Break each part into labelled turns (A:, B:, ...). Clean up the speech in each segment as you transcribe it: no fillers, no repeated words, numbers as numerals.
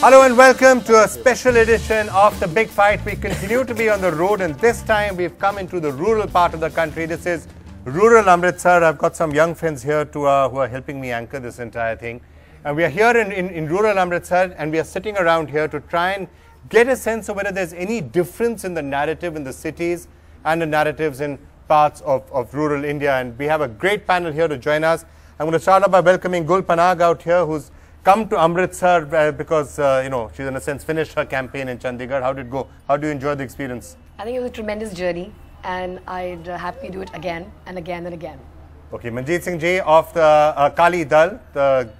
A: Hello and welcome to a special edition of The Big Fight. We continue to be on the road, and this time we've come into the rural part of the country. This is rural Amritsar. I've got some young friends here who are helping me anchor this entire thing. And we are here in rural Amritsar, and we are sitting around here to try and get a sense of whether there's any difference in the narrative in the cities and the narratives in parts of rural India. And we have a great panel here to join us. I'm going to start off by welcoming Gul Panag out here, who's come to Amritsar because, she's in a sense finished her campaign in Chandigarh. How did it go? How do you enjoy the experience?
B: I think it was a tremendous journey, and I'd happily do it again and again and again.
A: Okay, Manjeet Singh Ji of the Akali Dal,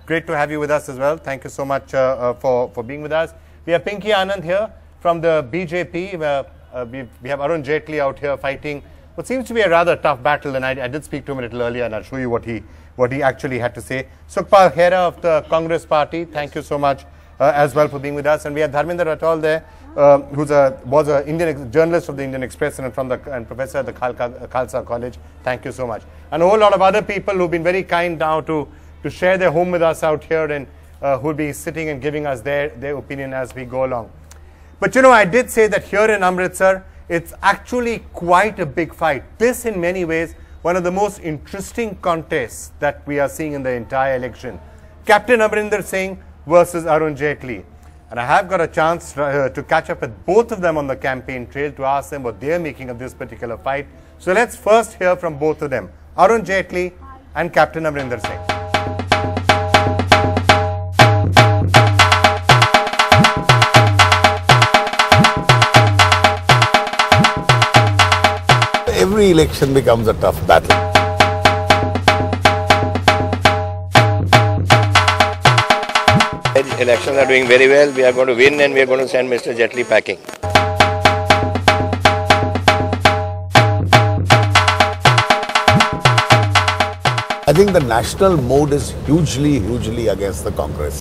A: great to have you with us as well. Thank you so much for being with us. We have Pinky Anand here from the BJP. We have Arun Jaitley out here fighting what seems to be a rather tough battle, and I did speak to him a little earlier, and I'll show you what he actually had to say. Sukhpal Khera of the Congress Party, thank you so much as well for being with us. And we have Dharminder Rathod there, who was an Indian journalist of the Indian Express and professor at the Khalsa College. Thank you so much. And a whole lot of other people who've been very kind now to share their home with us out here, and who'll be sitting and giving us their opinion as we go along. But I did say that here in Amritsar, it's actually quite a big fight. This, in many ways, one of the most interesting contests that we are seeing in the entire election. Captain Amrinder Singh versus Arun Jaitley. And I have got a chance to catch up with both of them on the campaign trail to ask them what they're making of this particular fight. So let's first hear from both of them, Arun Jaitley and Captain Amrinder Singh.
C: Every election becomes a tough battle.
D: Elections are doing very well. We are going to win, and we are going to send Mr. Jaitley packing.
C: I think the national mood is hugely against the Congress.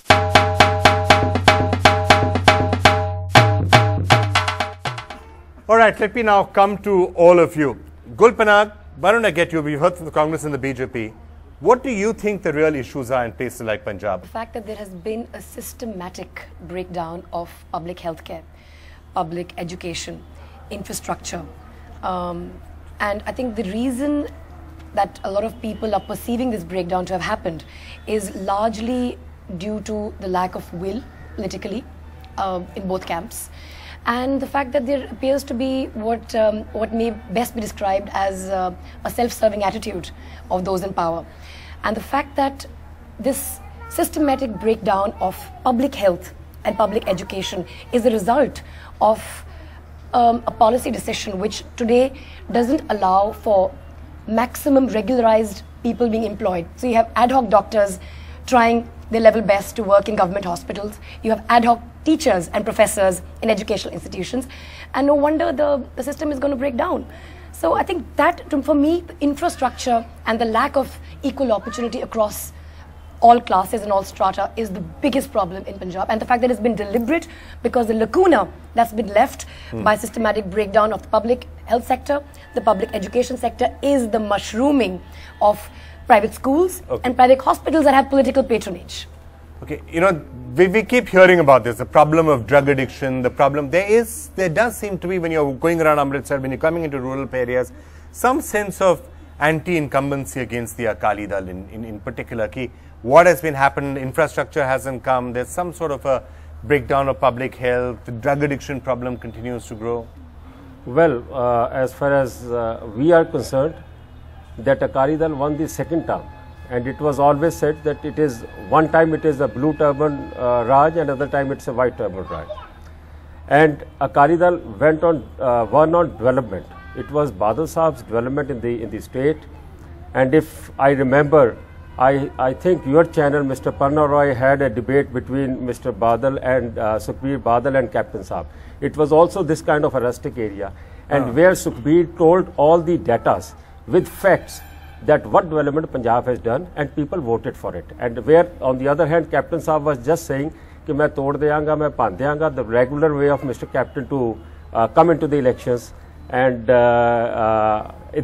A: All right, let me now come to all of you. Gul Panag, why don't I get you? We've heard from the Congress and the BJP. What do you think the real issues are in places like Punjab?
B: The fact that there has been a systematic breakdown of public healthcare, public education, infrastructure. And I think the reason that a lot of people are perceiving this breakdown to have happened is largely due to the lack of will politically in both camps. And the fact that there appears to be what may best be described as a self-serving attitude of those in power. And the fact that this systematic breakdown of public health and public education is a result of a policy decision which today doesn't allow for maximum regularized people being employed. So you have ad hoc doctors trying their level best to work in government hospitals. You have ad hoc teachers and professors in educational institutions, and no wonder the system is going to break down. So I think that, for me, the infrastructure and the lack of equal opportunity across all classes and all strata is the biggest problem in Punjab, and the fact that it's been deliberate, because the lacuna that's been left by systematic breakdown of the public health sector, the public education sector, is the mushrooming of private schools and private hospitals that have political patronage.
A: Okay, we keep hearing about this, the problem of drug addiction, the problem. There does seem to be, when you're going around Amritsar, when you're coming into rural areas, some sense of anti-incumbency against the Akali Dal in particular. What has been happened, infrastructure hasn't come, there's some sort of a breakdown of public health, the drug addiction problem continues to grow.
E: Well, as far as we are concerned, that Akali Dal won the second term, and it was always said that it is, one time it is a blue turban Raj, and another time it's a white turban Raj. And Akali Dal won on development. It was Badal Saab's development in the state, and if I remember, I think your channel, Mr. Parna Roy, had a debate between Mr. Badal and Sukhbir Badal and Captain Saab. It was also this kind of a rustic area, and where Sukhbir told all the datas with facts that what development Punjab has done, and people voted for it. And where, on the other hand, Captain Saab was just saying कि मैं तोड़ देंगा, मैं बांध देंगा, the regular way of Mr. Captain to come into the elections, and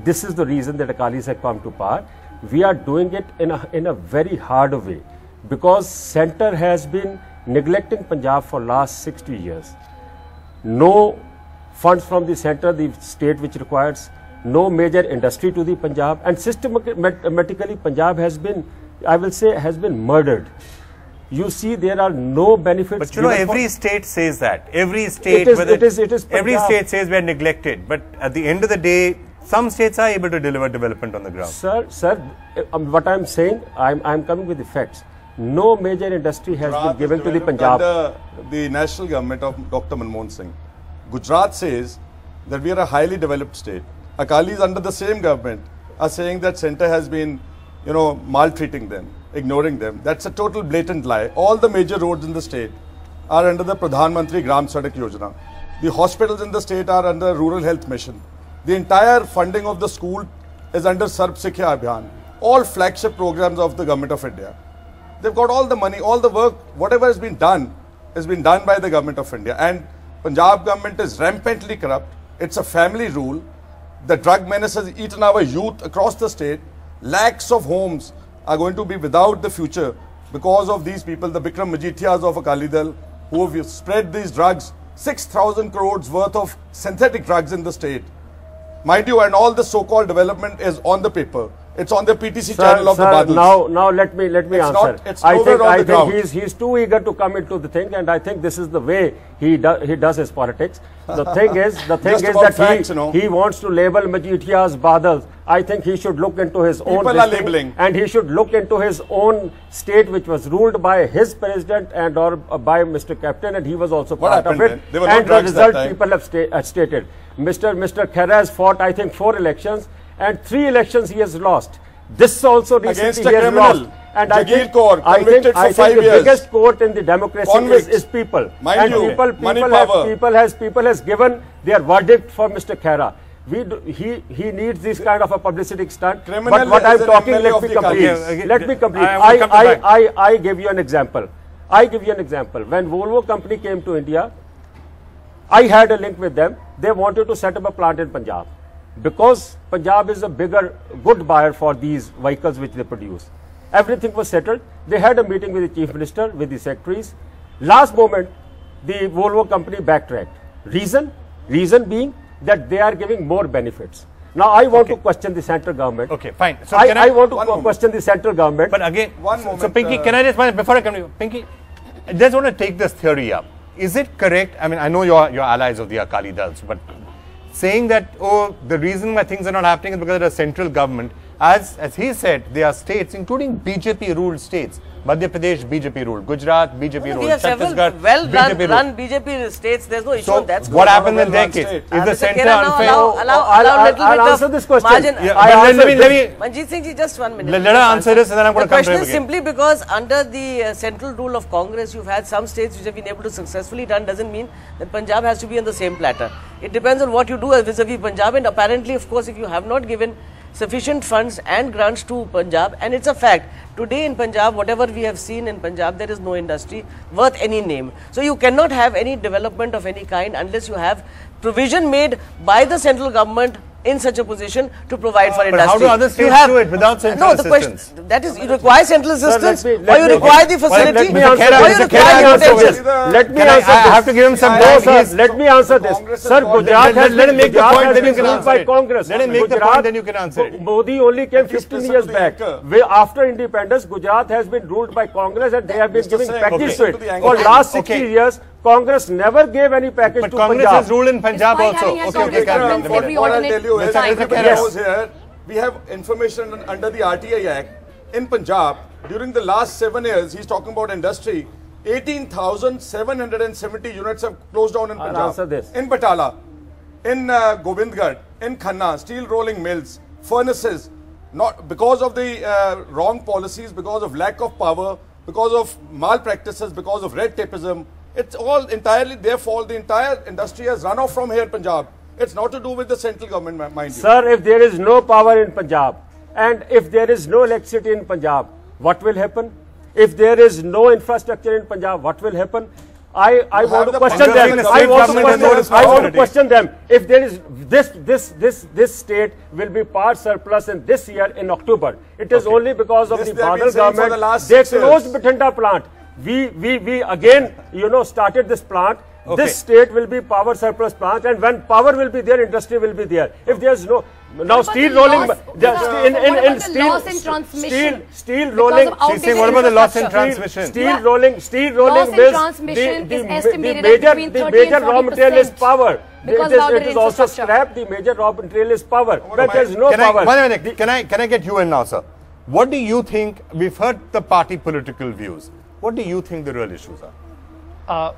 E: this is the reason that Akalis have come to power. We are doing it in a very hard way, because center has been neglecting Punjab for last 60 years. No funds from the center, the state which requires, no major industry to the Punjab, and systematically Punjab has been, I will say, has been murdered. You see, there are no benefits.
A: But you know, every state says that. Every state, every state says we are neglected. But at the end of the day, some states are able to deliver development on the ground.
E: Sir, what I'm saying, I'm coming with the facts. No major industry has been given to the Punjab.
F: Under the national government of Dr. Manmohan Singh, Gujarat says that we are a highly developed state. Akalis under the same government are saying that center has been, you know, maltreating them, ignoring them. That's a total blatant lie. All the major roads in the state are under the Pradhan Mantri Gram Sadak Yojana. The hospitals in the state are under Rural Health Mission. The entire funding of the school is under Sarv Sikhya Abhiyan. All flagship programs of the government of India. They've got all the money, all the work, whatever has been done by the government of India. And Punjab government is rampantly corrupt. It's a family rule. The drug menace has eaten our youth across the state. Lakhs of homes are going to be without the future because of these people, the Bikram Majithiyas of Akali Dal, who have spread these drugs, 6,000 crores worth of synthetic drugs in the state. Mind you, and all the so-called development is on the paper. It's on the PTC channel of the Badals.
E: Now let me answer. I think he's too eager to come into the thing, and I think this is the way he does his politics. The thing is that facts, he wants to label Majithiyas Badals. I think he should look into his own
F: labeling,
E: and he should look into his own state, which was ruled by his president and or by Mr. Captain, and he was also part of it. And the result people have stated. Mr. Khera has fought, I think, 4 elections. And 3 elections he has lost. This also recently he has lost. And I think the biggest court in the democracy is people.
F: And
E: people has given their verdict for Mr. Khera. He needs this kind of a publicity stunt. But what I'm talking, let me complete. I give you an example. When Volvo company came to India, I had a link with them. They wanted to set up a plant in Punjab, because Punjab is a good buyer for these vehicles which they produce. Everything was settled. They had a meeting with the Chief Minister, with the secretaries. Last moment, the Volvo company backtracked. Reason being that they are giving more benefits. Now I want to question the central government.
A: Okay, fine. So
E: I want to question the central government.
A: But again, so Pinky, can I just, before I come to you, Pinky, I just want to take this theory up. Is it correct? I mean, I know you're allies of the Akali Dals, but saying that, oh, the reason why things are not happening is because of the central government, as he said, there are states, including BJP-ruled states. Madhya Pradesh, BJP ruled. Gujarat, BJP ruled.
G: We have several well-run BJP states. There's no issue on that.
A: What happened in their case? Is the centre unfair?
E: I'll answer this question.
G: Manjeet Singh ji, just 1 minute.
A: Let her answer this and then I'm going to come to him again.
G: The question is simply because under the central rule of Congress, you've had some states which have been able to successfully done, doesn't mean that Punjab has to be on the same platter. It depends on what you do vis-a-vis Punjab, and apparently, of course, if you have not given sufficient funds and grants to Punjab, and it's a fact, today in Punjab, whatever we have seen in Punjab, there is no industry worth any name. So you cannot have any development of any kind unless you have provision made by the central government in such a position to provide for industry.
A: But how do other states do it without central assistance?
G: Question, that is, you require central assistance, or you require the facility, or you
E: require utensils. Let me answer this.
A: I have to give him some time.
E: Let me answer this. Sir, Gujarat has been ruled by Congress.
A: Let him make the point, then you can answer it.
E: Modi only came 15 years back. After independence, Gujarat has been ruled by Congress, and they have been giving package to it. For last 60 years, Congress never gave any package to Punjab.
A: But Congress has ruled in Punjab also.
B: What I'll tell you
F: is, everybody knows here, we have information under the RTI Act. In Punjab, during the last 7 years, he's talking about industry, 18,770 units have closed down in Punjab.
E: I'll answer this.
F: In Batala, in Govindgarh, in Khanna, steel rolling mills, furnaces, not because of the wrong policies, because of lack of power, because of malpractices, because of red tapeism. It's all entirely their fault. The entire industry has run off from here, Punjab. It's not to do with the central government, mind you.
E: Sir, if there is no power in Punjab, and if there is no electricity in Punjab, what will happen? If there is no infrastructure in Punjab, what will happen? I want to question them. I want to question them. If there is this state will be part surplus in this year in October. It is only because of the Badal government. They closed Bathinda plant. we again, you know, started this plant. Okay. This state will be power surplus plant, and when power will be there, industry will be there. If there's no now steel rolling, in steel rolling.
A: She's saying, what about the loss in transmission?
E: Steel rolling means the major raw material is power. It is also scrap. The major raw material is power. But there is no power.
A: Can I get you in now, sir? What do you think? We've heard the party political views. What do you think the real issues are?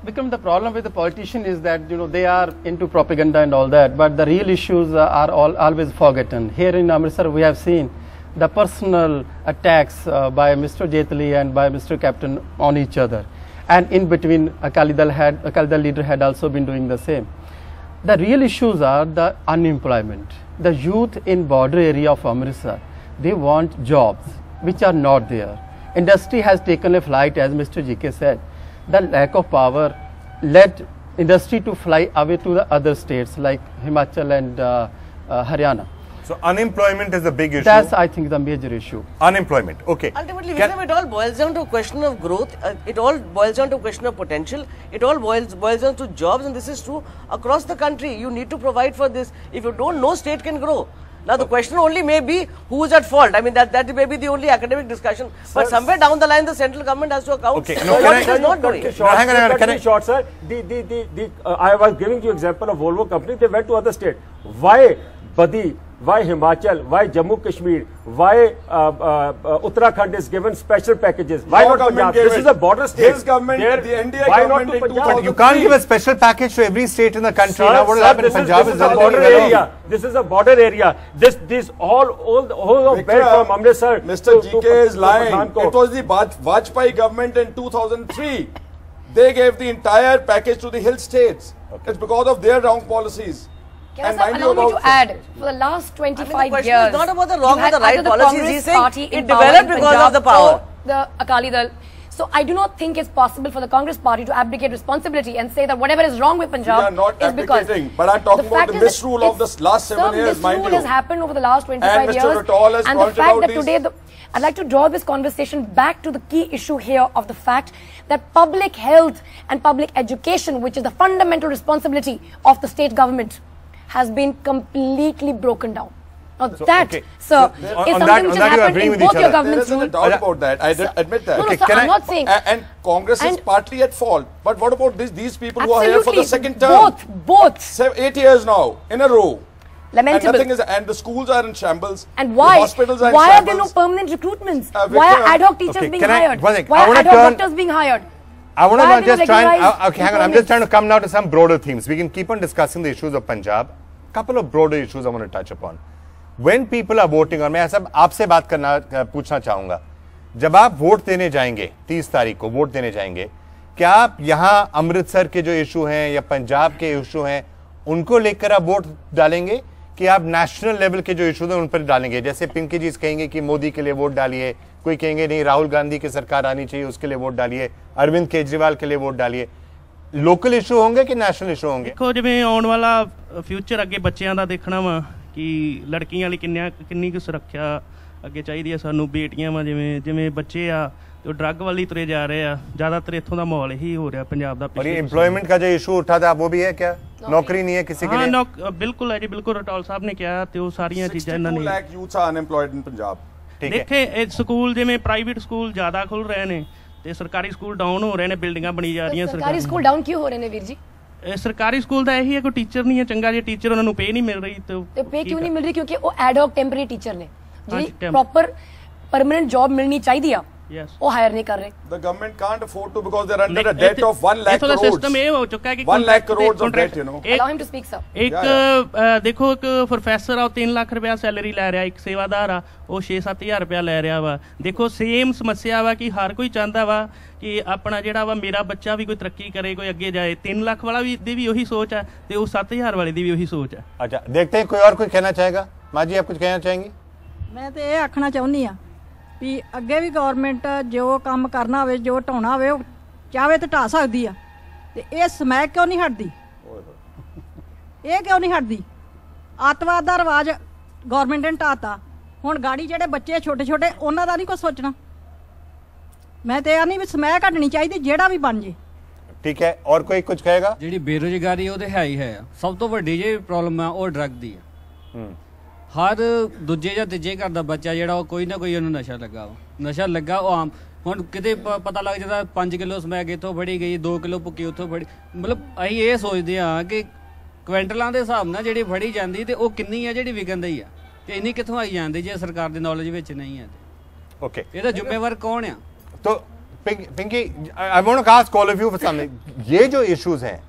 H: Vikram, the problem with the politician is that, you know, they are into propaganda and all that, but the real issues are always forgotten. Here in Amritsar, we have seen the personal attacks by Mr. Jetli and by Mr. Captain on each other, and in between, Akali Dal leader had also been doing the same. The real issues are the unemployment. The youth in border area of Amritsar, they want jobs which are not there. Industry has taken a flight, as Mr. GK said. The lack of power led industry to fly away to the other states like Himachal and Haryana.
A: So unemployment is the big issue.
H: That's, I think, the major issue.
A: Unemployment. Okay.
G: Ultimately, it all boils down to a question of growth. It all boils down to a question of potential. It all boils down to jobs, and this is true across the country. You need to provide for this. If you don't, no state can grow. Now the question only may be who is at fault. I mean that may be the only academic discussion. But somewhere down the line, the central government has to account for what it is not doing.
E: Hang on, short, sir. I was giving you example of Volvo company. They went to other state. Why Badi? Why Himachal? Why Jammu Kashmir? Why Uttarakhand is given special packages? Why not Punjab? This is a border state.
F: His government, the NDA
E: why
F: government
E: not to Punjab?
A: But you can't give a special package to every state in the country.
E: Sir,
A: now what will happen in Punjab
E: is a border area. This is a border area. This all of belt from Amritsar.
F: Mr. GK is lying. It was the Vajpayee government in 2003. They gave the entire package to the hill states. Okay. It's because of their wrong policies.
B: Can I allow me to add, for the last 25 years,
G: it's not about the wrong or the right policies. He's saying it developed because of the power.
B: The Akali Dal. So I do not think it's possible for the Congress party to abdicate responsibility and say that whatever is wrong with Punjab is because.
F: But I'm talking about the misrule of the last 7 years, mind you.
B: Misrule has happened over the last 25 years.
F: And
B: the fact that today, I'd like to draw this conversation back to the key issue here of the fact that public health and public education, which is the fundamental responsibility of the state government, has been completely broken down. Now
A: so,
B: that,
A: okay.
B: sir, is something which has happened in both your governments.
F: There isn't a doubt about that. I admit that.
B: No, no, sir, I'm not saying.
F: And Congress is partly at fault. But what about these people who are here for the second term?
B: Both.
F: 8 years now, in a row.
B: Lamentable.
F: And the schools are in shambles.
B: And why?
F: The hospitals are
B: why
F: in
B: are there no permanent recruitments?
F: Why
B: are ad hoc teachers being hired? Why are ad hoc doctors being hired?
A: I want to just try and, okay, hang on, I'm just trying to come now to some broader themes. We can keep on discussing the issues of Punjab. Couple of broader issues I want to touch upon. When people are voting, और मैं ऐसा आपसे बात करना पूछना चाहूँगा, जब आप वोट देने जाएंगे 30 तारीख को वोट देने जाएंगे, क्या आप यहाँ अमृतसर के जो इशू हैं या पंजाब के इशू हैं उनको लेकर आप वोट डालेंगे कि आप नेशनल लेवल के जो इशूज हैं उन पर डालेंगे? जैसे पिंकी जी कहेंगे कि मोदी के लिए वोट डालिए, कोई कहेंगे नहीं राहुल गांधी की सरकार आनी चाहिए उसके लिए वोट डालिए, अरविंद केजरीवाल के लिए वोट डालिए. लोकल इशू होंगे कि नेशनल इशू होंगे?
I: देखो जिवें आउण वाला फ्यूचर अगे बच्चों का देखना वा कि लड़कियां किन्नी कुछ सुरक्षा अगे चाहिए सानू, बेटियां वा जिवें जिवें बच्चे आ जो ड्रग वाली तुरे जा रहे आ, ज़्यादातर इत्थों का माहौल ही हो रहा पंजाब का.
A: और ये एम्प्लॉयमेंट का जो इशू उठा था वो भी है क्या? नौकरी नहीं है किसी के लिए?
I: बिल्कुल है जी, बिल्कुल रटौल साहब ने कहा तो सारियां चीज़ां इन्होंने.
F: 62 लाख यूथ आर अनएम्प्लॉयड इन पंजाब.
I: देखे स्कूल जिवें प्राइवेट स्कूल ज़्यादा खुल रहे हैं ਤੇ ਸਰਕਾਰੀ ਸਕੂਲ ਡਾਊਨ ਹੋ ਰਹੇ ਨੇ, ਬਿਲਡਿੰਗਾਂ ਬਣੀ ਜਾ ਰਹੀਆਂ.
B: ਸਰਕਾਰੀ ਸਕੂਲ ਡਾਊਨ ਕਿਉਂ ਹੋ ਰਹੇ ਨੇ ਵੀਰ ਜੀ?
I: ਸਰਕਾਰੀ ਸਕੂਲ ਦਾ ਇਹੀ ਹੈ ਕੋਈ ਟੀਚਰ ਨਹੀਂ ਹੈ ਚੰਗਾ, ਜੇ ਟੀਚਰ ਉਹਨਾਂ ਨੂੰ ਪੇ ਨਹੀਂ ਮਿਲ ਰਹੀ ਤੇ
B: ਪੇ ਕਿਉਂ ਨਹੀਂ ਮਿਲ ਰਹੀ? ਕਿਉਂਕਿ ਉਹ ਐਡ ਹੌਕ ਟੈਂਪਰੇਰੀ ਟੀਚਰ ਨੇ, ਜਿਹੜੀ ਪ੍ਰੋਪਰ ਪਰਮਨੈਂਟ ਜੌਬ ਮਿਲਣੀ ਚਾਹੀਦੀ ਆ ਉਹ ਹਾਇਰ ਨਹੀਂ ਕਰ ਰਹੇ.
F: The government can't afford to because they're under a debt of 1 lakh crores.
I: System ਇਹ ਹੋ ਚੁੱਕਾ ਹੈ ਕਿ
F: 1 lakh crores of debt, you know.
B: Allow him to speak, sir.
I: ਇੱਕ ਦੇਖੋ ਇੱਕ ਪ੍ਰੋਫੈਸਰ ਆ 3 ਲੱਖ ਰੁਪਇਆ ਸੈਲਰੀ ਲੈ ਰਿਹਾ, ਇੱਕ ਸੇਵਾਦਾਰ ਆ ਉਹ 6-7 ਹਜ਼ਾਰ ਰੁਪਇਆ ਲੈ ਰਿਹਾ ਵਾ. ਦੇਖੋ ਸੇਮ ਸਮੱਸਿਆ ਵਾ ਕਿ ਹਰ ਕੋਈ ਚਾਹੁੰਦਾ ਵਾ ਕਿ ਆਪਣਾ ਜਿਹੜਾ ਵਾ ਮੇਰਾ ਬੱਚਾ ਵੀ ਕੋਈ ਤਰੱਕੀ करे, कोई ਅੱਗੇ जाए. 3 लाख वाला भी वही सोच है ਤੇ ਉਹ 7000 वाले ਦੀ भी वही सोच है.
A: अच्छा, देखते हैं कोई और कोई कहना चाहेगा? माँ जी आप कुछ कहना चाहेंगी?
J: मैं तो ये आखना चाहनी हाँ भी अगे भी गौरमेंट जो काम करना हो, जो ढाउना हो चाहे तो ढा सकती है, तो ये समैक क्यों नहीं हटती? ये क्यों नहीं हटती? आतवाद का रिवाज गौरमेंट ने ढाता, हुण गाड़ी जेडे बच्चे छोटे छोटे उन्हों का नहीं कुछ सोचना. मैं तो नहीं भी ਸਮੈਕ ਹਟਣੀ ਚਾਹੀਦੀ ਜਿਹੜਾ ਵੀ ਬਣ ਜੇ।
A: ठीक है, और कोई कुछ कहेगा?
K: ਜਿਹੜੀ ਬੇਰੁਜ਼ਗਾਰੀ ਉਹਦੇ ਹੈ ਹੀ ਹੈ, ਸਭ ਤੋਂ ਵੱਡੀ ਜਿਹੜੀ ਪ੍ਰੋਬਲਮ ਹੈ ਉਹ ਡਰੱਗ ਦੀ ਹੈ। ਹਰ ਦੂਜੇ ਜਾਂ ਤੀਜੇ ਘਰ ਦਾ ਬੱਚਾ ਜਿਹੜਾ ਉਹ ਕੋਈ ਨਾ ਕੋਈ ਉਹਨੂੰ ਨਸ਼ਾ ਲੱਗਾ ਉਹ ਆਮ ਹੁਣ ਕਿਤੇ ਪਤਾ ਲੱਗ ਜਾਂਦਾ 5 ਕਿਲੋ ਸਮੈਕ ਇੱਥੋਂ ਫੜੀ ਗਈ, 2 ਕਿਲੋ ਭੁੱਕੀ ਉੱਥੋਂ ਫੜੀ, ਮਤਲਬ ਅਸੀਂ ਇਹ ਸੋਚਦੇ ਹਾਂ ਕਿ ਕੁਇੰਟਲਾਂ ਦੇ ਹਿਸਾਬ ਨਾਲ ਜਿਹੜੀ ਫੜੀ ਜਾਂਦੀ ਤੇ ਉਹ ਕਿੰਨੀ ਹੈ ਜਿਹੜੀ ਵਿਕਣ ਦੀ ਆ ਤੇ ਇੰਨੀ ਕਿੱਥੋਂ ਆਈ ਜਾਂਦੀ ਜੇ ਸਰਕਾਰ ਦੀ ਨੌਲੇਜ ਵਿੱਚ ਨਹੀਂ ਹੈ।
A: ਓਕੇ,
K: ਇਹਦਾ ਜ਼ਿੰਮੇਵਾਰ ਕੌਣ ਆ?
A: तो Pinky, I want to ask all of you for something. ये जो issues हैं,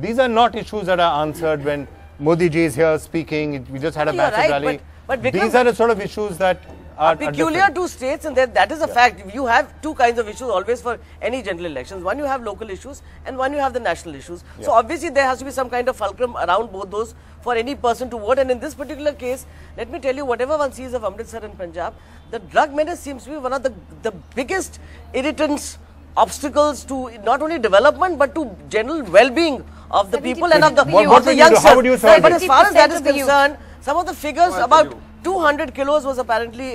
A: these are not issues that are answered when Modi ji is here speaking. We just had a massive rally.
G: But
A: these are the sort of issues that are
G: peculiar to states, and that is a fact. You have two kinds of issues always for any general elections. One, you have local issues, and one, you have the national issues. So obviously there has to be some kind of fulcrum around both those for any person to vote. And in this particular case, let me tell you, whatever one sees of Amritsar and Punjab, the drug menace seems to be one of the biggest irritants, obstacles to not only development but to general well-being of the people and of the youngsters.
A: How would you solve
G: But as far as that is concerned, some of the figures about 200 kilos was apparently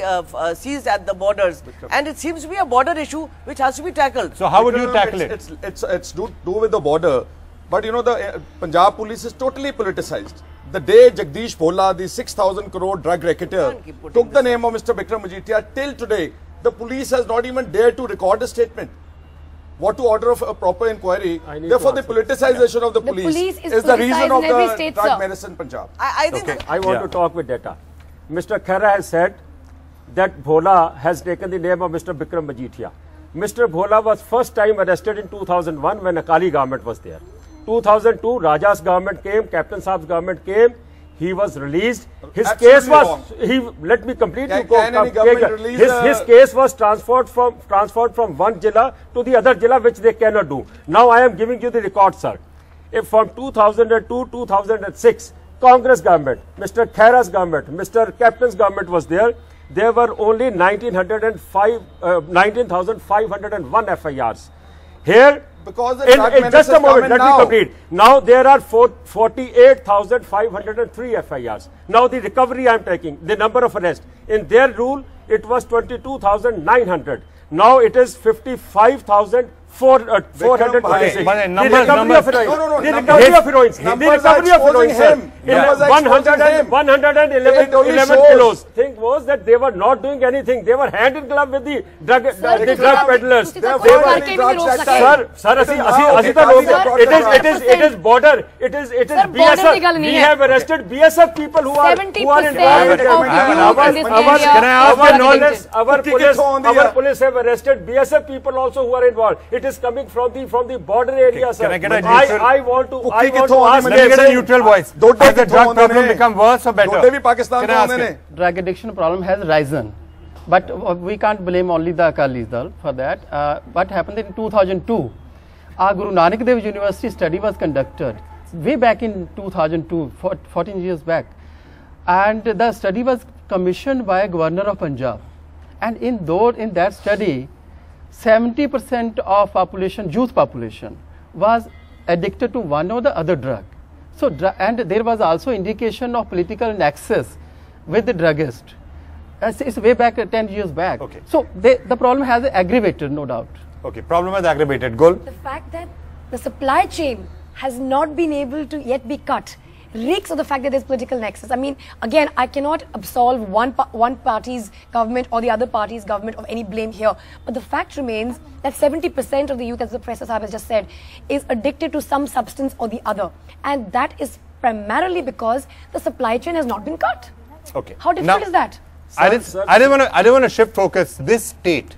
G: seized at the borders, and it seems to be a border issue which has to be tackled.
A: So how would you tackle it?
F: It's do with the border, but you know the Punjab police is totally politicized. The day Jagdish Vallah, the 6,000 crore drug racketeer, took the name of Mr. Bikram Majitia, till today, the police has not even dared to record a statement. What to order of a proper inquiry. Therefore, the politicization of the police is the reason of the drug menace in Punjab.
G: I think
E: I want to talk with data. Mr. Khera has said that Vallah has taken the name of Mr. Bikram Majitia. Mr. Vallah was first time arrested in 2001 when Akali government was there. 2002, Raja's government came, Captain Saab's government came, he was released. His case was, let me complete. His case was transferred from one jilla to the other jilla, which they cannot do. Now I am giving you the record, sir. If from 2002, 2006, Congress government, Mr. Khera's government, Mr. Captain's government was there, there were only 19,501 FIRs. Here,
F: because
E: just a moment, let me complete. Now there are 48,503 FIRs. Now the recovery I am taking, the number of arrests. In their rule, it was 22,900. Now it is 55,426. The recovery of heroin, sir. 111 kilos. Thing was that they were not doing anything. They were hand in glove with the drug peddlers. Sir, it is border. It is BSF. We have arrested BSF people who are involved. Our police have arrested BSF people also who are involved. It is coming from the border area, sir.
A: Can I get a neutral?
E: I want to ask.
A: Let me get a neutral voice. Has the drug problem become worse or better?
H: Drug addiction problem has risen, but we can't blame only the Akalis for that. What happened in 2002? Our Guru Nanak Dev University study was conducted way back in 2002, 14 years back, and the study was commissioned by a governor of Punjab, and in that study, 70% of population, youth population, was addicted to one or the other drug. So, and there was also indication of political nexus with the druggist. It's way back 10 years back.
A: Okay.
H: So, the problem has aggravated, no doubt.
A: Okay, problem has aggravated. Gul?
B: The fact that the supply chain has not been able to yet be cut reeks of the fact that there's political nexus. I mean, again, I cannot absolve one party's government or the other party's government of any blame here. But the fact remains that 70% of the youth, as the Professor Saab has just said, is addicted to some substance or the other. And that is primarily because the supply chain has not been cut.
A: Okay.
B: How difficult is that?
A: I didn't want to shift focus. This state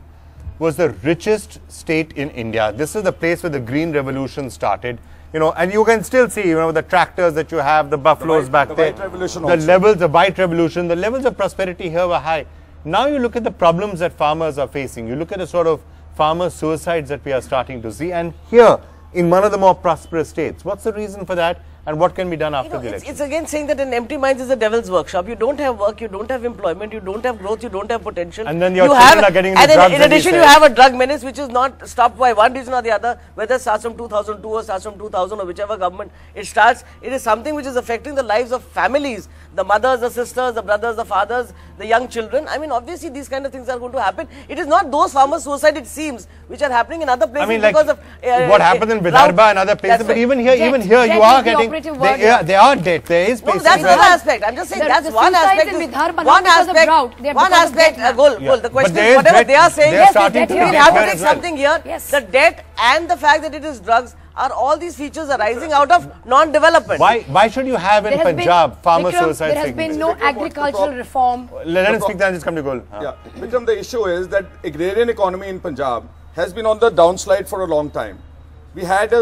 A: was the richest state in India. This is the place where the Green Revolution started. You know, and you can still see, you know, the tractors that you have, the buffaloes back there, the levels, the white revolution, the levels of prosperity here were high. Now you look at the problems that farmers are facing. You look at the sort of farmer suicides that we are starting to see. And here, in one of the more prosperous states, what's the reason for that? And what can be done after the election?
G: It's again saying that an empty mind is a devil's workship. You don't have work, you don't have employment, you don't have growth, you don't have potential.
A: And then your children are getting into drugs.
G: In addition, you have a drug menace which is not stopped by one reason or the other, whether it starts from 2002 or starts from 2000 or whichever government it starts. It is something which is affecting the lives of families. the mothers, the sisters, the brothers, the fathers, the young children. I mean, obviously these kind of things are going to happen. It is not those farmers' suicide, it seems, which are happening in other places.
A: I mean, like
G: because of
A: what happened in Vidarbha and other places, but even here, you are getting, they are dead. There is places.
G: No, that's another aspect. I'm just saying that's one aspect. One aspect. The question is, whatever they are saying, we have to take something here. The debt and the fact that it is drugs are all these features arising out of non-development.
A: Why should you have in Punjab farmer suicide?
B: There has been no agricultural reform.
A: Let him speak, then just come to Gul.
F: Yeah, Vikram, the issue is that agrarian economy in Punjab has been on the downslide for a long time. We had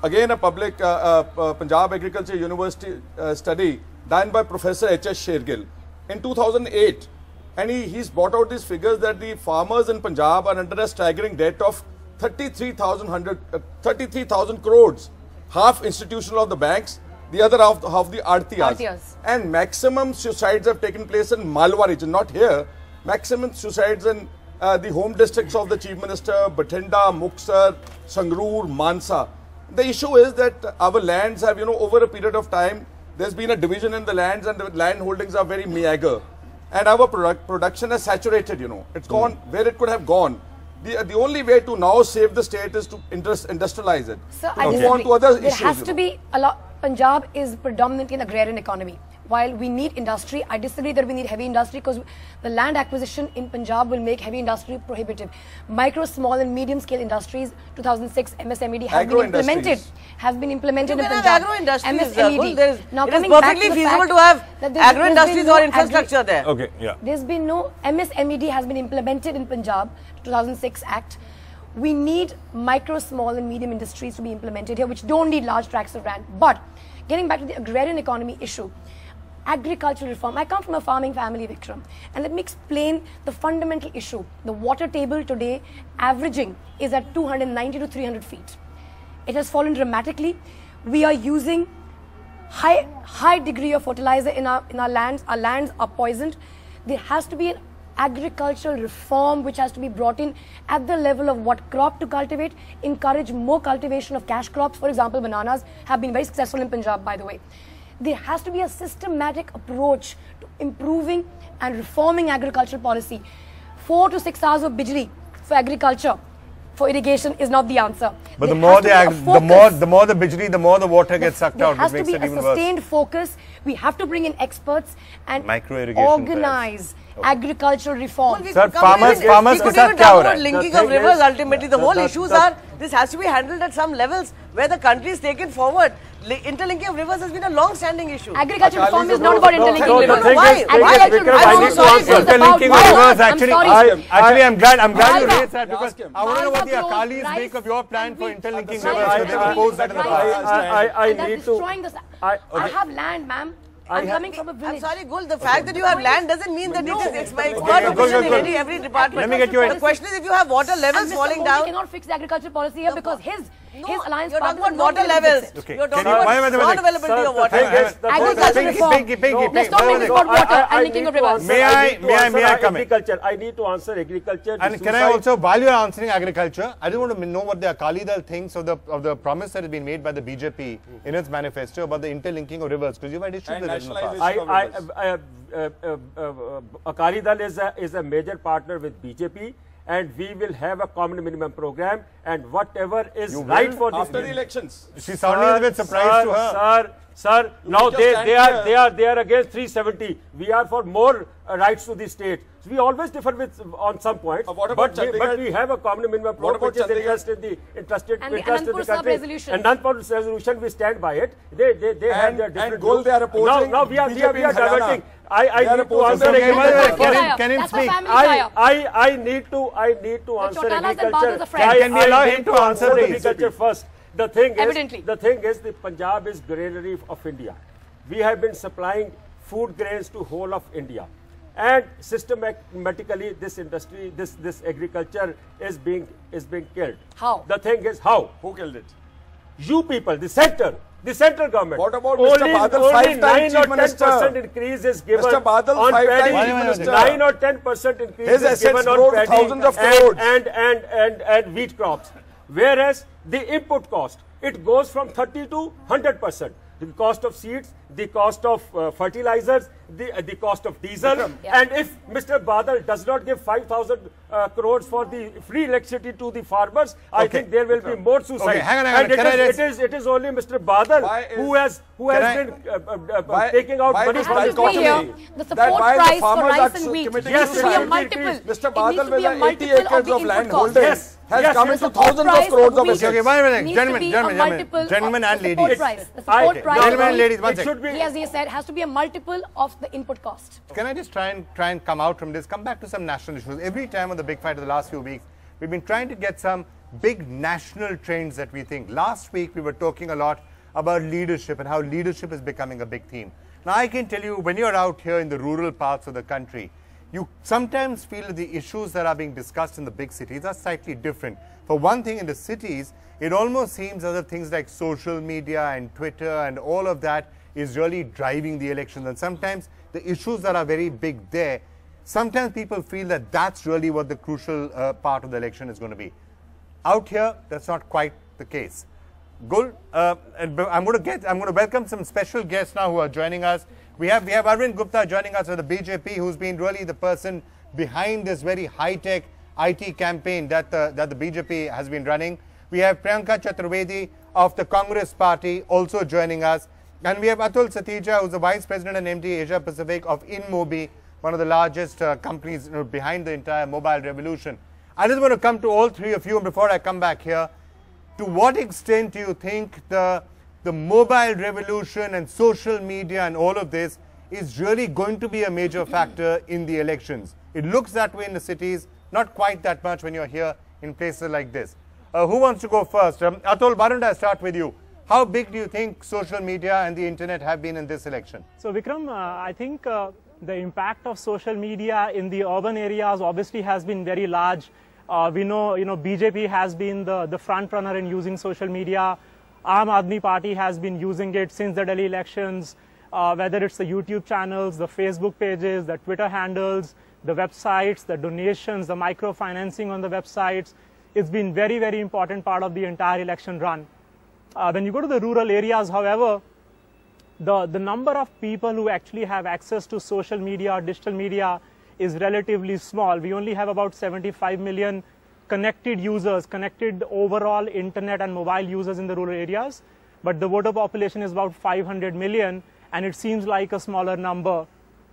F: again a public Punjab Agriculture University study done by Professor H.S. Shergill in 2008, and he's brought out these figures that the farmers in Punjab are under a staggering debt of 33,000 crores, half institutional of the banks, the other half the Artiyas. And maximum suicides have taken place in Malwa region, not here. Maximum suicides in the home districts of the Chief Minister, Bathinda, Muksar, Sangrur, Mansa. The issue is that our lands have, over a period of time, there's been a division in the lands and the land holdings are very meager. And our production has saturated, It's gone where it could have gone. The only way to now save the state is to industrialize it.
B: So I disagree. There has to be a lot. Punjab is predominantly an agrarian economy. While we need industry, I disagree that we need heavy industry because the land acquisition in Punjab will make heavy industry prohibitive. Micro, small and medium scale industries, 2006 MSMED has been implemented. In Punjab.
G: MSMED. Now coming back to the fact to have agro industries or infrastructure there.
A: Okay, yeah.
B: There's been no MSMED has been implemented in Punjab, 2006 Act. We need micro, small and medium industries to be implemented here, which don't need large tracts of land. But getting back to the agrarian economy issue, agricultural reform. I come from a farming family, Vikram, and let me explain the fundamental issue. The water table today averaging is at 290 to 300 feet. It has fallen dramatically. We are using high degree of fertilizer in our lands. Our lands are poisoned. There has to be an agricultural reform which has to be brought in at the level of what crop to cultivate, encourage more cultivation of cash crops. For example, bananas have been very successful in Punjab, by the way. There has to be a systematic approach to improving and reforming agricultural policy. 4 to 6 hours of bijli for agriculture, for irrigation is not the answer.
A: But the more the bijli, the more the water gets sucked out.
B: There has to be a sustained focus. We have to bring in experts and organize agricultural reform.
A: Sir, farmers के साथ क्या हो रहा है?
G: Linking of rivers, ultimately the whole issues are, this has to be handled at some levels where the country is taken forward. Interlinking of rivers has been a long-standing issue.
B: Agricultural reform is not about interlinking rivers.
G: Why?
A: Interlinking of rivers, actually, I'm glad you raised that because I want to know what the Akalis make of your plan for interlinking rivers. So they proposed that in the past.
B: I have land, ma'am. I'm coming from a village.
G: I'm sorry, Gul, the fact that you have land doesn't mean that it's by provision in every department.
A: Let me get you
G: the question is if you have water levels falling down.
B: He cannot fix the agricultural policy here because his alliance
G: you're talking about water levels. You're talking about non-availability of water.
B: Agricultural reform. Let's not make this about water and linking of rivers.
A: May I come in?
E: Agriculture. I need to answer agriculture.
A: And can I also, while you are answering agriculture, I just want to know what the Akali Dal thinks of the promise that has been made by the BJP in its manifesto about the interlinking of rivers, because you've had issues with it in the past.
E: Akali Dal is a major partner with BJP. And we will have a common minimum program, and whatever is right for this
F: after the elections.
A: She's sounding a bit surprised to her.
E: Sir, now they are against 370. We are for more rights to the state. So we always differ with on some points, but we have a common minimum program which is interest in the country. And non-partisan resolution, we stand by it. They have their different
F: goal. They are opposing.
E: Now we are diverting. I need to answer agriculture.
A: Can him speak?
E: I need to answer agriculture.
A: Can we allow him to answer
E: agriculture first? The thing is, the Punjab is granary of India. We have been supplying food grains to whole of India, and systematically this industry, this agriculture is being killed.
B: How?
E: The thing is how?
F: Who killed it?
E: You people, the central government.
F: What about Mr. Badal? 5-time Chief Minister.
E: 9 or 10% increase is given.
F: Mr. Badal,
E: on
F: 5-time Chief Minister.
E: 9 or 10% increase
F: His
E: is given on paddy
F: thousands of crores.
E: and wheat crops. Whereas the input cost, it goes from 30 to 100%. the cost of seeds, the cost of fertilizers, the cost of diesel.
B: Yeah.
E: And if Mr. Badal does not give 5,000 crores for the free electricity to the farmers, I think there will be more suicides.
A: Okay, hang on.
E: And it is only Mr. Badal who has been taking out money from the economy.
B: The support price for rice and wheat
F: committing
B: needs to be a
F: suicide.
B: multiple.
F: Mr.
B: It
F: Badal,
B: needs to be a
F: with 80
B: multiple
F: acres
B: of
F: of
B: the
F: land
B: input cost.
F: holding, has come into thousands of crores of assets.
A: Okay, wait a minute.
B: Needs to be a multiple
A: Gentlemen
B: of
A: and
B: the
A: ladies.
B: support price. The support price.
A: Gentlemen and ladies, one second.
B: He, as he said, has to be a multiple of the input cost.
A: Can I just try and come out from this, come back to some national issues? Every time on the big fight of the last few weeks, we've been trying to get some big national trends that we think. Last week, we were talking a lot about leadership and how leadership is becoming a big theme. Now, I can tell you, when you're out here in the rural parts of the country, you sometimes feel that the issues that are being discussed in the big cities are slightly different. For one thing, in the cities, it almost seems as if things like social media and Twitter and all of that is really driving the elections. And sometimes the issues that are very big there, sometimes people feel that that's really what the crucial part of the election is going to be. Out here, that's not quite the case. Gul, I'm going to welcome some special guests now who are joining us. We have Arvind Gupta joining us of the BJP, who's been really the person behind this very high-tech IT campaign that the BJP has been running. We have Priyanka Chaturvedi of the Congress Party also joining us. And we have Atul Satija, who's the Vice President and MD Asia Pacific of InMobi, one of the largest companies behind the entire mobile revolution. I just want to come to all three of you, and before I come back here, to what extent do you think the mobile revolution and social media and all of this is really going to be a major factor in the elections? It looks that way in the cities, not quite that much when you're here in places like this. Who wants to go first? Atul, why don't I start with you? How big do you think social media and the internet have been in this election?
L: So Vikram, I think the impact of social media in the urban areas obviously has been very large. We know, BJP has been the front runner in using social media. Aam Aadmi Party has been using it since the Delhi elections, whether it's the YouTube channels, the Facebook pages, the Twitter handles, the websites, the donations, the microfinancing on the websites. It's been very, very important part of the entire election run. When you go to the rural areas, however, the number of people who actually have access to social media or digital media is relatively small. We only have about 75 million connected users, connected overall internet and mobile users in the rural areas. But the voter population is about 500 million, and it seems like a smaller number.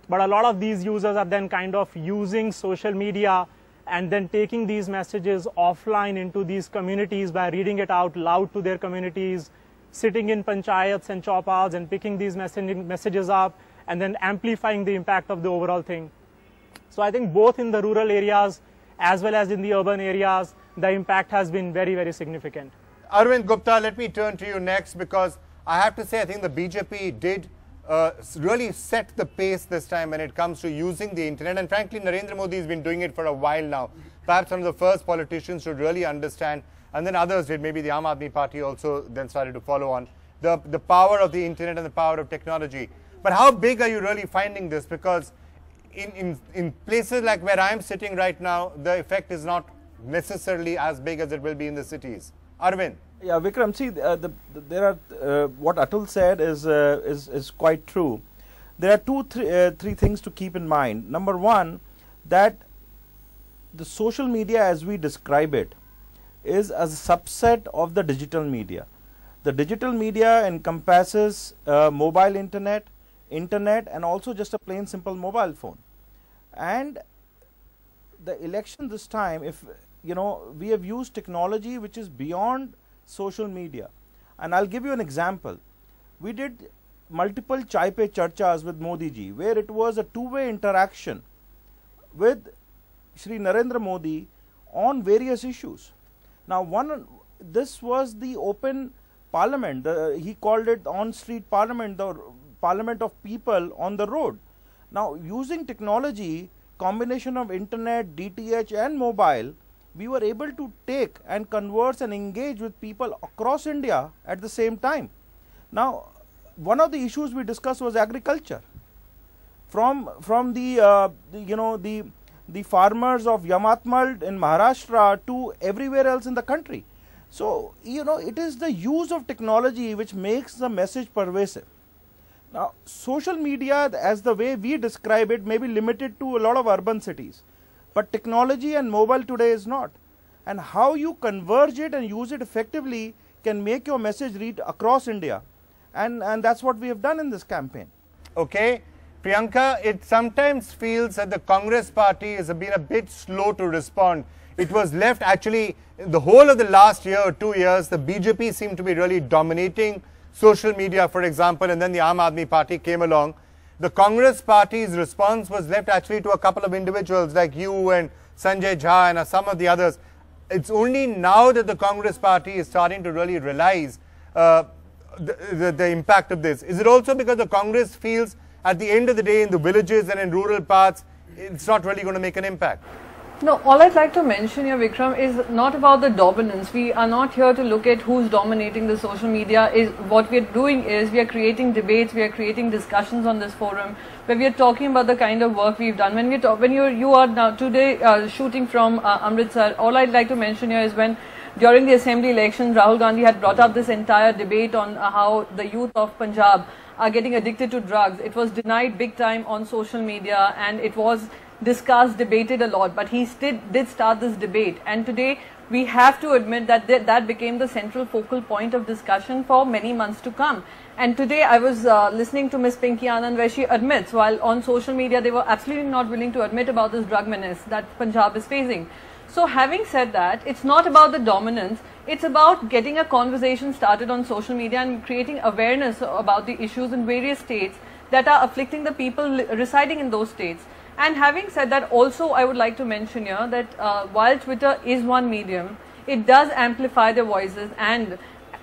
L: But a lot of these users are then kind of using social media and then taking these messages offline into these communities by reading it out loud to their communities, sitting in panchayats and chaupas and picking these messages up and then amplifying the impact of the overall thing. So I think both in the rural areas as well as in the urban areas, the impact has been very, very significant.
A: Arvind Gupta, let me turn to you next, because I have to say I think the BJP did really set the pace this time when it comes to using the internet, and frankly Narendra Modi has been doing it for a while now. Perhaps some of the first politicians should really understand, and then others did, maybe the Aam Aadmi Party also then started to follow on, the power of the internet and the power of technology. But how big are you really finding this? Because in places like where I am sitting right now, the effect is not necessarily as big as it will be in the cities. Arvind.
M: Yeah, Vikram, see, there are what Atul said is quite true. There are three things to keep in mind. Number one, that the social media as we describe it is a subset of the digital media. The digital media encompasses mobile internet, and also just a plain simple mobile phone. And the election this time, if we have used technology which is beyond social media, and I'll give you an example. We did multiple chai pe charchas with Modi ji, where it was a two-way interaction with Shri Narendra Modi on various issues. Now, this was the open parliament. He called it on-street parliament, the parliament of people on the road. Now, using technology, combination of internet, DTH, and mobile, we were able to take and converse and engage with people across India at the same time. Now, one of the issues we discussed was agriculture. From the farmers of Yamatmal in Maharashtra to everywhere else in the country. So, you know, it is the use of technology which makes the message pervasive. Now, social media, as the way we describe it, may be limited to a lot of urban cities, but technology and mobile today is not. And how you converge it and use it effectively can make your message reach across India. And that's what we have done in this campaign.
A: Okay. Priyanka, it sometimes feels that the Congress party has been a bit slow to respond. It was left actually, the whole of the last year or 2 years, the BJP seemed to be really dominating social media, for example, and then the Aam Aadmi Party came along. The Congress party's response was left actually to a couple of individuals like you and Sanjay Jha and some of the others. It's only now that the Congress party is starting to really realize the impact of this. Is it also because the Congress feels at the end of the day in the villages and in rural parts, it's not really going to make an impact?
N: No, all I'd like to mention here, Vikram, is not about the dominance. We are not here to look at who's dominating the social media. What we're doing is we are creating debates, we are creating discussions on this forum where we are talking about the kind of work we've done. When you are now today shooting from Amritsar, all I'd like to mention here is when during the assembly elections, Rahul Gandhi had brought up this entire debate on how the youth of Punjab are getting addicted to drugs. It was denied big time on social media and it was discussed, debated a lot, but he did start this debate, and today we have to admit that that became the central focal point of discussion for many months to come. And today I was listening to Ms. Pinky Anand where she admits, while on social media they were absolutely not willing to admit about this drug menace that Punjab is facing. So having said that, it's not about the dominance, it's about getting a conversation started on social media and creating awareness about the issues in various states that are afflicting the people residing in those states. And having said that, also I would like to mention here that while Twitter is one medium, it does amplify their voices and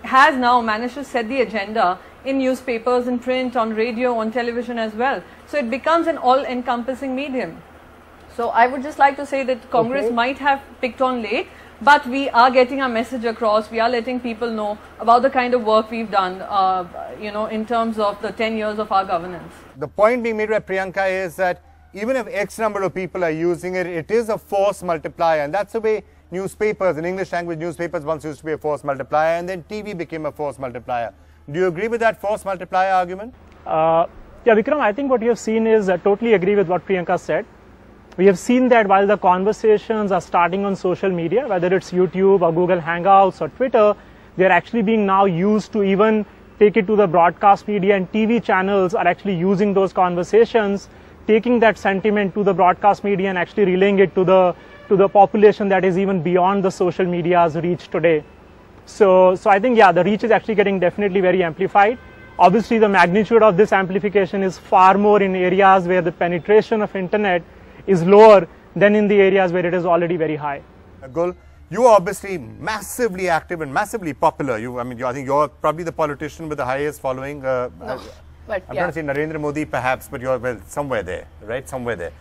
N: has now managed to set the agenda in newspapers, in print, on radio, on television as well. So it becomes an all-encompassing medium. So I would just like to say that Congress might have picked on late, but we are getting our message across. We are letting people know about the kind of work we've done, you know, in terms of the 10 years of our governance.
A: The point being made by Priyanka is that even if X number of people are using it, it is a force multiplier, and that's the way newspapers, in English language newspapers once used to be a force multiplier, and then TV became a force multiplier. Do you agree with that force multiplier argument?
L: Yeah, Vikram, I think what you have seen is, I totally agree with what Priyanka said. We have seen that while the conversations are starting on social media, whether it's YouTube or Google Hangouts or Twitter, they are actually being now used to even take it to the broadcast media, and TV channels are actually using those conversations, taking that sentiment to the broadcast media and actually relaying it to the population that is even beyond the social media's reach today. So I think, yeah, the reach is actually getting definitely very amplified. Obviously, the magnitude of this amplification is far more in areas where the penetration of internet is lower than in the areas where it is already very high.
A: Gul, you are obviously massively active and massively popular. I think you're probably the politician with the highest following. I'm trying to say Narendra Modi perhaps, but you're, well, somewhere there, right? Somewhere there.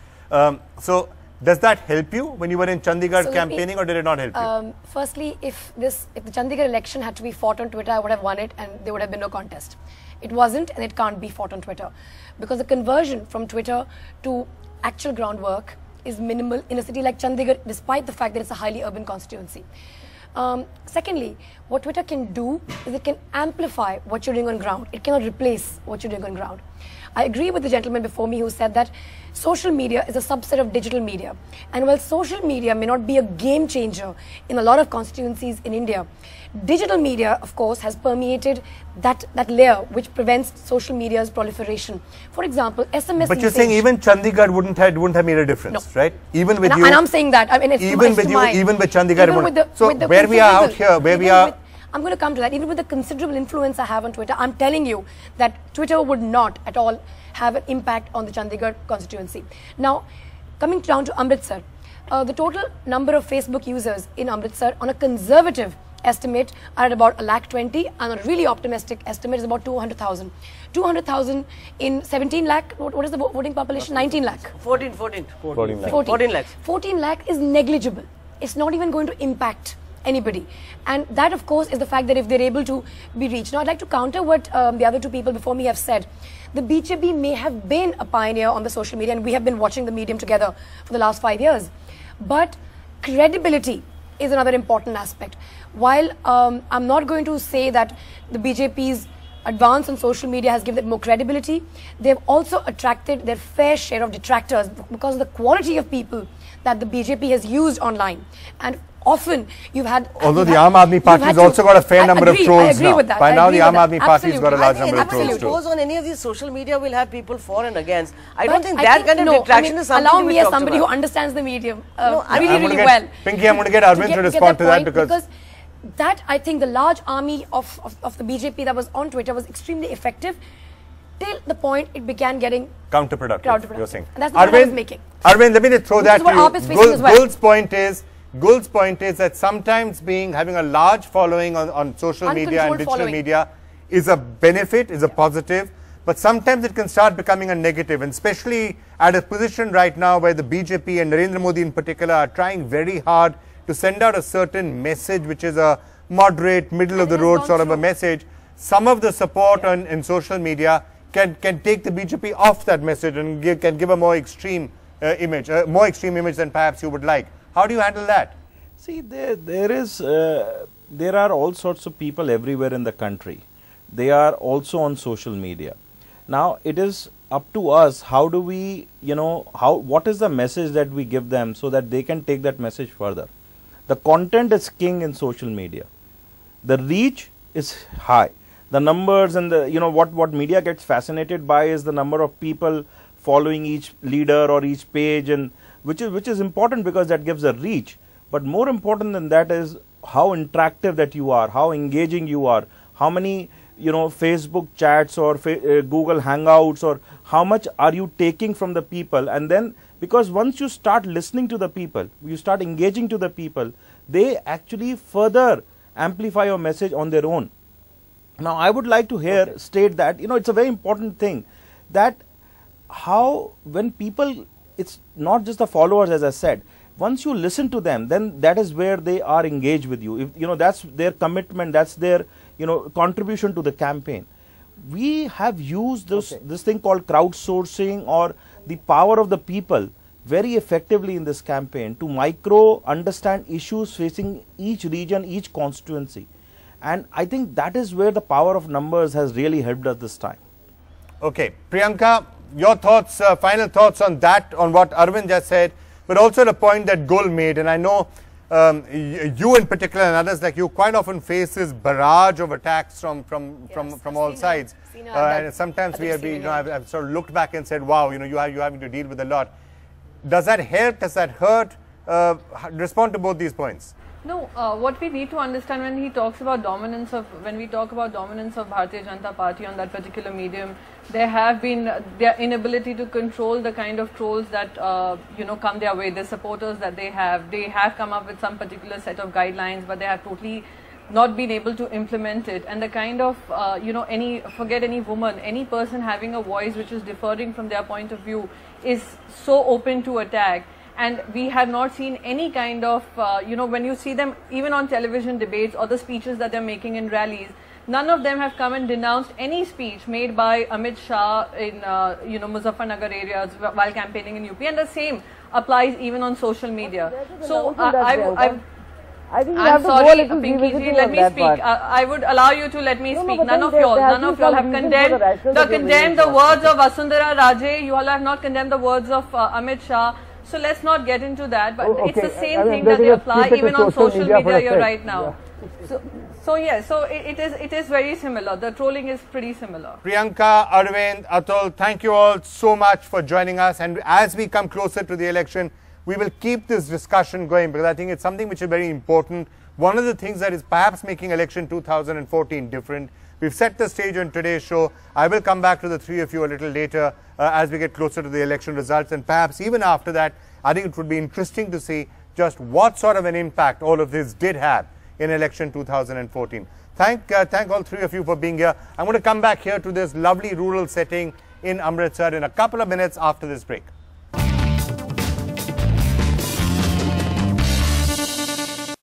A: So does that help you when you were in Chandigarh campaigning, or did it not help you?
B: Firstly, if the Chandigarh election had to be fought on Twitter, I would have won it and there would have been no contest. It wasn't, and it can't be fought on Twitter because the conversion from Twitter to actual groundwork is minimal in a city like Chandigarh, despite the fact that it's a highly urban constituency. Secondly, what Twitter can do is it can amplify what you're doing on ground. It cannot replace what you're doing on ground. I agree with the gentleman before me who said that social media is a subset of digital media. And while social media may not be a game changer in a lot of constituencies in India, digital media, of course, has permeated that layer which prevents social media's proliferation. For example, SMS
A: But you're saying even Chandigarh wouldn't have made a difference, right? Even with you.
B: And I'm saying that. I mean, it's
A: even with you, even with Chandigarh. So where we are out here, where we are.
B: I'm going to come to that. Even with the considerable influence I have on Twitter, I'm telling you that Twitter would not at all have an impact on the Chandigarh constituency. Now, coming down to Amritsar, the total number of Facebook users in Amritsar on a conservative estimate are at about 120,000, and a really optimistic estimate is about 200,000. 200,000 in 17 lakh, what is the voting population? 19 lakh.
G: 14 lakhs.
B: 14 lakh is negligible. It's not even going to impact anybody, and that of course is the fact that if they're able to be reached. Now I'd like to counter what the other two people before me have said. The BJP may have been a pioneer on the social media, and we have been watching the medium together for the last 5 years, but credibility is another important aspect. While I'm not going to say that the BJP's advance on social media has given them more credibility, they've also attracted their fair share of detractors because of the quality of people that the BJP has used online. And often you've had...
A: Although the Aam Aadmi Party has also got a fair number of trolls now. I agree with that. By now the Aam Aadmi Party has got a large number of trolls too.
G: If it goes on any of these social media, will have people for and against. I don't think that kind of detraction is something
B: allow me as somebody who understands the medium really well.
A: Pinky, I'm going to get Arvind to respond to that because
B: that, I think, the large army of the BJP that was on Twitter was extremely effective till the point it began getting
A: counterproductive. You're saying.
B: And that's the point I was making.
A: Arvind, let me just throw that to you.
B: Gul's
A: point is that sometimes having a large following on social media and digital media is a benefit, is a positive, but sometimes it can start becoming a negative, and especially at a position right now where the BJP and Narendra Modi in particular are trying very hard to send out a certain message which is a moderate, middle of the road sort of a message. Some of the support in social media can take the BJP off that message and can give a more extreme image, than perhaps you would like. How do you handle that?
M: See, there are all sorts of people everywhere in the country. They are also on social media. Now, it is up to us, how do we, what is the message that we give them so that they can take that message further. The content is king in social media. The reach is high. The numbers and the, what media gets fascinated by is the number of people following each leader or each page, and which is important because that gives a reach. But more important than that is how interactive that you are, how engaging you are, how many Facebook chats or Google Hangouts, or how much are you taking from the people. And then, because once you start listening to the people, you start engaging to the people, they actually further amplify your message on their own. Now, I would like to state that, it's a very important thing that how when people, it's not just the followers, as I said, once you listen to them, then that is where they are engaged with you. If, that's their commitment, that's their, contribution to the campaign. We have used this thing called crowdsourcing or the power of the people very effectively in this campaign to understand issues facing each region, each constituency. And I think that is where the power of numbers has really helped us this time.
A: Okay, Priyanka, your thoughts, final thoughts on that, on what Arvind just said, but also the point that Gul made. And I know you in particular and others like you quite often face this barrage of attacks from all sides. And sometimes I've sort of looked back and said, wow, you're having to deal with a lot. Does that help? Does that hurt? Respond to both these points.
N: No, what we need to understand when we talk about dominance of Bharatiya Janata Party on that particular medium, there have been their inability to control the kind of trolls that come their way, the supporters that they have. They have come up with some particular set of guidelines, but they have totally not been able to implement it. And the kind of forget any woman, any person having a voice which is differing from their point of view is so open to attack. And we have not seen any kind of, when you see them even on television debates or the speeches that they're making in rallies, none of them have come and denounced any speech made by Amit Shah in, Muzaffarnagar areas while campaigning in UP. And the same applies even on social media. So I'm sorry, Pinky ji, let me speak. I would allow you to let me speak. None of y'all have condemned the words of Vasundhara Raje. You all have not condemned the words of Amit Shah. So let's not get into that, but it's the same thing that they apply even on social media here right now. So it is very similar. The trolling is pretty similar.
A: Priyanka, Arvind, Atul, thank you all so much for joining us. And as we come closer to the election, we will keep this discussion going because I think it's something which is very important. One of the things that is perhaps making election 2014 different. We've set the stage on today's show. I will come back to the three of you a little later as we get closer to the election results. And perhaps even after that, I think it would be interesting to see just what sort of an impact all of this did have in election 2014. Thank all three of you for being here. I'm going to come back here to this lovely rural setting in Amritsar in a couple of minutes after this break.